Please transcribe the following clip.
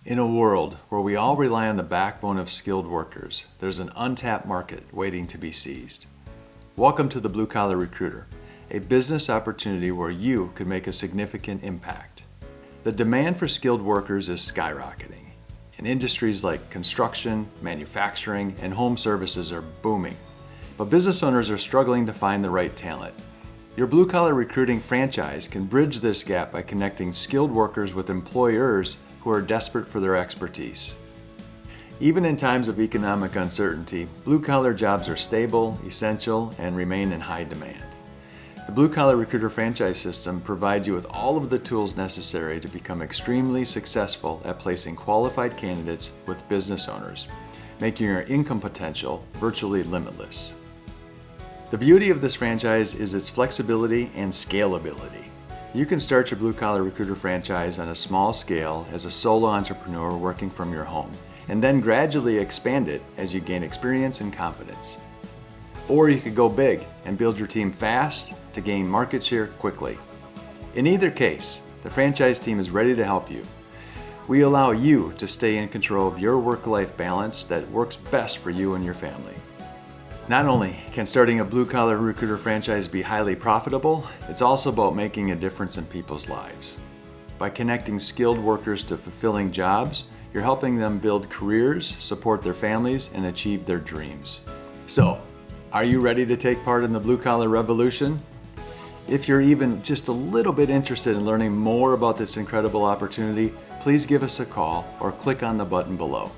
In a world where we all rely on the backbone of skilled workers, there's an untapped market waiting to be seized. Welcome to the Blue Collar Recruiter, a business opportunity where you could make a significant impact. The demand for skilled workers is skyrocketing, and industries like construction, manufacturing, and home services are booming. But business owners are struggling to find the right talent. Your Blue Collar Recruiting franchise can bridge this gap by connecting skilled workers with employers who are desperate for their expertise. Even in times of economic uncertainty, blue-collar jobs are stable, essential, and remain in high demand. The Blue Collar Recruiter franchise system provides you with all of the tools necessary to become extremely successful at placing qualified candidates with business owners, making your income potential virtually limitless. The beauty of this franchise is its flexibility and scalability. You can start your Blue Collar Recruiter franchise on a small scale as a solo entrepreneur working from your home, and then gradually expand it as you gain experience and confidence. Or you could go big and build your team fast to gain market share quickly. In either case, the franchise team is ready to help you. We allow you to stay in control of your work-life balance that works best for you and your family. Not only can starting a Blue Collar Recruiter franchise be highly profitable, it's also about making a difference in people's lives. By connecting skilled workers to fulfilling jobs, you're helping them build careers, support their families, and achieve their dreams. So, are you ready to take part in the Blue Collar Revolution? If you're even just a little bit interested in learning more about this incredible opportunity, please give us a call or click on the button below.